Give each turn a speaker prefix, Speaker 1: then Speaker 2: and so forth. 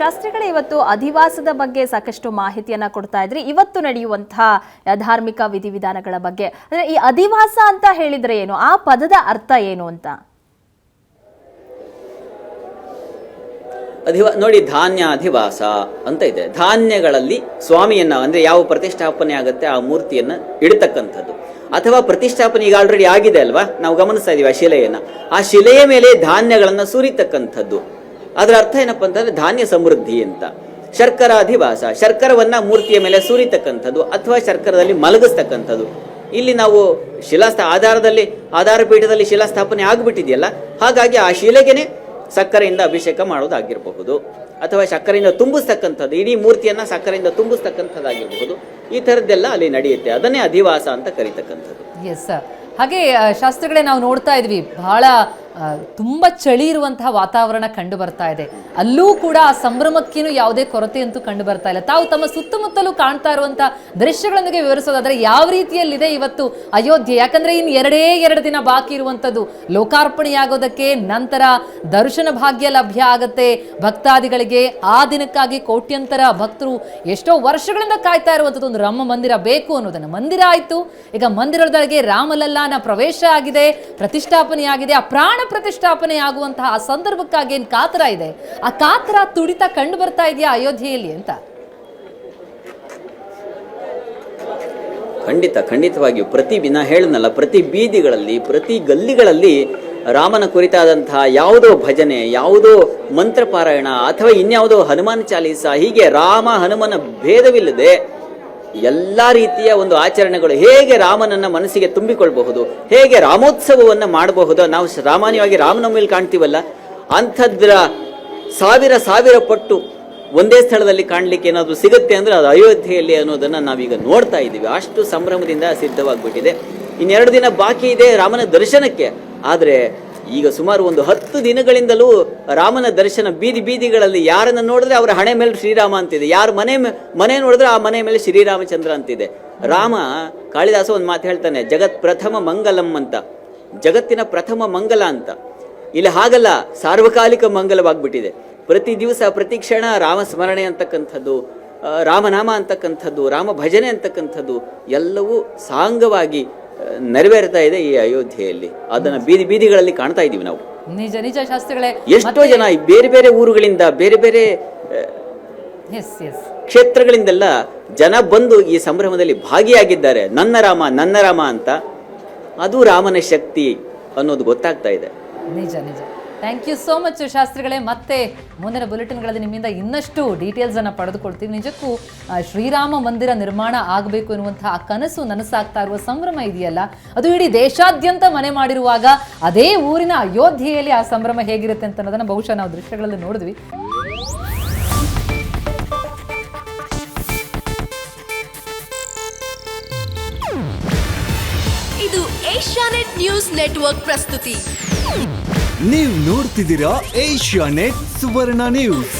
Speaker 1: ಶಾಸ್ತ್ರಿಗಳೇ, ಇವತ್ತು ಅಧಿವಾಸದ ಬಗ್ಗೆ ಸಾಕಷ್ಟು ಮಾಹಿತಿಯನ್ನ ಕೊಡ್ತಾ ಇದ್ರಿ. ಇವತ್ತು ನಡೆಯುವಂತಹ ಧಾರ್ಮಿಕ ವಿಧಿವಿಧಾನಗಳ ಬಗ್ಗೆ, ಅಂದ್ರೆ ಈ ಅಧಿವಾಸ ಅಂತ ಹೇಳಿದ್ರೆ ಏನು, ಆ ಪದದ ಅರ್ಥ ಏನು ಅಂತ?
Speaker 2: ನೋಡಿ, ಧಾನ್ಯ ಅಧಿವಾಸ ಅಂತ ಇದೆ. ಧಾನ್ಯಗಳಲ್ಲಿ ಸ್ವಾಮಿಯನ್ನ ಅಂದ್ರೆ ಯಾವ ಪ್ರತಿಷ್ಠಾಪನೆ ಆಗುತ್ತೆ ಆ ಮೂರ್ತಿಯನ್ನ ಇಡತಕ್ಕಂಥದ್ದು, ಅಥವಾ ಪ್ರತಿಷ್ಠಾಪನೆ ಈಗ ಆಲ್ರೆಡಿ ಆಗಿದೆ ಅಲ್ವಾ, ನಾವು ಗಮನಿಸ್ತಾ ಇದೀವಿ ಆ ಶಿಲೆಯನ್ನ. ಆ ಶಿಲೆಯ ಮೇಲೆ ಧಾನ್ಯಗಳನ್ನ ಸುರಿತಕ್ಕಂಥದ್ದು. ಅದರ ಅರ್ಥ ಏನಪ್ಪಾ ಅಂತಂದ್ರೆ ಧಾನ್ಯ ಸಮೃದ್ಧಿ ಅಂತ. ಶರ್ಕರ ಅಧಿವಾಸ, ಶರ್ಕರವನ್ನ ಮೂರ್ತಿಯ ಮೇಲೆ ಸುರಿತಕ್ಕಂಥದ್ದು ಅಥವಾ ಶರ್ಕರದಲ್ಲಿ ಮಲಗಿಸ್ತಕ್ಕಂಥದ್ದು. ಇಲ್ಲಿ ನಾವು ಆಧಾರ ಪೀಠದಲ್ಲಿ ಶಿಲಾಸ್ಥಾಪನೆ ಆಗ್ಬಿಟ್ಟಿದೆಯಲ್ಲ, ಹಾಗಾಗಿ ಆ ಶಿಲೆಗೆನೆ ಸಕ್ಕರೆಯಿಂದ ಅಭಿಷೇಕ ಮಾಡೋದಾಗಿರಬಹುದು, ಅಥವಾ ಸಕ್ಕರೆಯಿಂದ ತುಂಬಿಸ್ತಕ್ಕಂಥದ್ದು, ಇಡೀ ಮೂರ್ತಿಯನ್ನ ಸಕ್ಕರೆಯಿಂದ ತುಂಬಿಸ್ತಕ್ಕಂಥದ್ದಾಗಿರಬಹುದು. ಈ ಥರದ್ದೆಲ್ಲ ಅಲ್ಲಿ ನಡೆಯುತ್ತೆ. ಅದನ್ನೇ ಅಧಿವಾಸ ಅಂತ ಕರೀತಕ್ಕಂಥದ್ದು.
Speaker 3: Yes sir. ಹಾಗೆ ಶಾಸ್ತ್ರಿಗಳೇ, ನಾವು ನೋಡ್ತಾ ಇದ್ವಿ ಬಹಳ ತುಂಬ ಚಳಿ ಇರುವಂತಹ ವಾತಾವರಣ ಕಂಡು ಬರ್ತಾ ಇದೆ. ಅಲ್ಲೂ ಕೂಡ ಆ ಸಂಭ್ರಮಕ್ಕೇನು ಯಾವುದೇ ಕೊರತೆ ಅಂತೂ ಕಂಡು ಬರ್ತಾ ಇಲ್ಲ. ತಾವು ತಮ್ಮ ಸುತ್ತಮುತ್ತಲೂ ಕಾಣ್ತಾ ಇರುವಂತಹ ದೃಶ್ಯಗಳೊಂದಿಗೆ ವಿವರಿಸೋದಾದ್ರೆ ಯಾವ ರೀತಿಯಲ್ಲಿದೆ ಇವತ್ತು ಅಯೋಧ್ಯೆ? ಯಾಕಂದ್ರೆ ಇನ್ನು ಎರಡು ದಿನ ಬಾಕಿ ಇರುವಂಥದ್ದು ಲೋಕಾರ್ಪಣೆಯಾಗೋದಕ್ಕೆ, ನಂತರ ದರ್ಶನ ಭಾಗ್ಯ ಲಭ್ಯ ಆಗತ್ತೆ ಭಕ್ತಾದಿಗಳಿಗೆ. ಆ ದಿನಕ್ಕಾಗಿ ಕೋಟ್ಯಂತರ ಭಕ್ತರು ಎಷ್ಟೋ ವರ್ಷಗಳಿಂದ ಕಾಯ್ತಾ ಇರುವಂಥದ್ದು ಒಂದು ರಾಮ ಮಂದಿರ ಬೇಕು ಅನ್ನೋದನ್ನು. ಮಂದಿರ ಆಯ್ತು, ಈಗ ಮಂದಿರದೊಳಗೆ ರಾಮಲಲ್ಲಾನ ಪ್ರವೇಶ ಆಗಿದೆ, ಪ್ರತಿಷ್ಠಾಪನೆ ಆಗಿದೆ. ಆ ಪ್ರಾಣ ಪ್ರತಿಷ್ಠಾಪನೆ ಆಗುವಂತಹ ಆ ಸಂದರ್ಭಕ್ಕಾಗಿ ಏನ್ ಕಾತರ ಇದೆ, ಆ ಕಾತರ ತುಡಿತ ಕಂಡು ಬರ್ತಾ ಇದೆಯಾ ಅಯೋಧ್ಯೆಯಲ್ಲಿ ಅಂತ?
Speaker 2: ಖಂಡಿತವಾಗಿಯೂ ಪ್ರತಿ ದಿನ ಹೇಳನಲ್ಲ, ಪ್ರತಿ ಬೀದಿಗಳಲ್ಲಿ, ಪ್ರತಿ ಗಲ್ಲಿಗಳಲ್ಲಿ ರಾಮನ ಕುರಿತಾದಂತಹ ಯಾವುದೋ ಭಜನೆ, ಯಾವುದೋ ಮಂತ್ರಪಾರಾಯಣ ಅಥವಾ ಇನ್ಯಾವುದೋ ಹನುಮಾನ್ ಚಾಲೀಸ, ಹೀಗೆ ರಾಮ ಹನುಮನ ಭೇದವಿಲ್ಲದೆ ಎಲ್ಲ ರೀತಿಯ ಒಂದು ಆಚರಣೆಗಳು ಹೇಗೆ ರಾಮನನ್ನ ಮನಸ್ಸಿಗೆ ತುಂಬಿಕೊಳ್ಬಹುದು, ಹೇಗೆ ರಾಮೋತ್ಸವವನ್ನ ಮಾಡಬಹುದು. ನಾವು ಸಾಮಾನ್ಯವಾಗಿ ರಾಮನವಮಿಯಲ್ಲಿ ಕಾಣ್ತೀವಲ್ಲ, ಅಂಥದ್ರ ಸಾವಿರ ಪಟ್ಟು ಒಂದೇ ಸ್ಥಳದಲ್ಲಿ ಕಾಣಲಿಕ್ಕೆ ಏನಾದರೂ ಸಿಗುತ್ತೆ ಅಂದ್ರೆ ಅದು ಅಯೋಧ್ಯೆಯಲ್ಲಿ ಅನ್ನೋದನ್ನ ನಾವೀಗ ನೋಡ್ತಾ ಇದ್ದೀವಿ. ಅಷ್ಟು ಸಂಭ್ರಮದಿಂದ ಸಿದ್ಧವಾಗ್ಬಿಟ್ಟಿದೆ. 2 ದಿನ ಬಾಕಿ ಇದೆ ರಾಮನ ದರ್ಶನಕ್ಕೆ. ಆದ್ರೆ ಈಗ ಸುಮಾರು ಒಂದು 10 ದಿನಗಳಿಂದಲೂ ರಾಮನ ದರ್ಶನ ಬೀದಿಗಳಲ್ಲಿ ಯಾರನ್ನ ನೋಡಿದ್ರೆ ಅವರ ಹಣೆ ಮೇಲೆ ಶ್ರೀರಾಮ ಅಂತಿದೆ, ಯಾರ ಮನೆ ನೋಡಿದ್ರೆ ಆ ಮನೆ ಮೇಲೆ ಶ್ರೀರಾಮಚಂದ್ರ ಅಂತಿದೆ. ರಾಮ, ಕಾಳಿದಾಸ ಒಂದು ಮಾತು ಹೇಳ್ತಾನೆ, ಜಗತ್ ಪ್ರಥಮ ಮಂಗಲಂ ಅಂತ, ಜಗತ್ತಿನ ಪ್ರಥಮ ಮಂಗಲ ಅಂತ. ಇಲ್ಲಿ ಹಾಗಲ್ಲ, ಸಾರ್ವಕಾಲಿಕ ಮಂಗಲವಾಗ್ಬಿಟ್ಟಿದೆ. ಪ್ರತಿ ದಿವಸ ಪ್ರತಿ ಕ್ಷಣ ರಾಮ ಸ್ಮರಣೆ ಅಂತಕ್ಕಂಥದ್ದು, ರಾಮನಾಮ ಅಂತಕ್ಕಂಥದ್ದು, ರಾಮ ಭಜನೆ ಅಂತಕ್ಕಂಥದ್ದು ಎಲ್ಲವೂ ಸಾಂಗವಾಗಿ ನೆರವೇರ್ತಾ ಇದೆ ಈ ಅಯೋಧ್ಯೆಯಲ್ಲಿ. ಅದನ್ನ ಬೀದಿಗಳಲ್ಲಿ ಕಾಣ್ತಾ ಇದೀವಿ ನಾವು.
Speaker 3: ನಿಜ ಶಾಸ್ತ್ರಿಗಳೇ,
Speaker 2: ಎಷ್ಟೋ ಜನ ಬೇರೆ ಊರುಗಳಿಂದ, ಬೇರೆ ಕ್ಷೇತ್ರಗಳಿಂದೆಲ್ಲ ಜನ ಬಂದು ಈ ಸಂಭ್ರಮದಲ್ಲಿ ಭಾಗಿಯಾಗಿದ್ದಾರೆ. ನನ್ನ ರಾಮ ಅಂತ. ಅದು ರಾಮನ ಶಕ್ತಿ ಅನ್ನೋದು ಗೊತ್ತಾಗ್ತಾ ಇದೆ.
Speaker 3: ನಿಜ. ಥ್ಯಾಂಕ್ ಯು ಸೋ ಮಚ್ ಶಾಸ್ತ್ರಿಗಳೇ. ಮತ್ತೆ ಮುಂದಿನ ಬುಲೆಟಿನ್ಗಳಲ್ಲಿ ನಿಮ್ಮಿಂದ ಇನ್ನಷ್ಟು ಡೀಟೇಲ್ಸ್ ಅನ್ನು ಪಡೆದುಕೊಳ್ತೀವಿ. ನಿಜಕ್ಕೂ ಶ್ರೀರಾಮ ಮಂದಿರ ನಿರ್ಮಾಣ ಆಗಬೇಕು ಎನ್ನುವಂತಹ ಆ ಕನಸು ನನಸಾಗ್ತಾ ಇರುವ ಸಂಭ್ರಮ ಇದೆಯಲ್ಲ, ಅದು ಇಡೀ ದೇಶಾದ್ಯಂತ ಮನೆ ಮಾಡಿರುವಾಗ ಅದೇ ಊರಿನ ಅಯೋಧ್ಯೆಯಲ್ಲಿ ಆ ಸಂಭ್ರಮ ಹೇಗಿರುತ್ತೆ ಅಂತ ಅನ್ನೋದನ್ನ ಬಹುಶಃ ನಾವು ದೃಶ್ಯಗಳಲ್ಲಿ ನೋಡಿದ್ವಿ.
Speaker 4: ಇದು ಏಷ್ಯಾನೆಟ್ ನ್ಯೂಸ್ ನೆಟ್ವರ್ಕ್ ಪ್ರಸ್ತುತಿ.
Speaker 5: ನೀವು ನೋಡ್ತಿದ್ದೀರಾ ಏಷ್ಯಾನೆಟ್ ಸುವರ್ಣ ನ್ಯೂಸ್.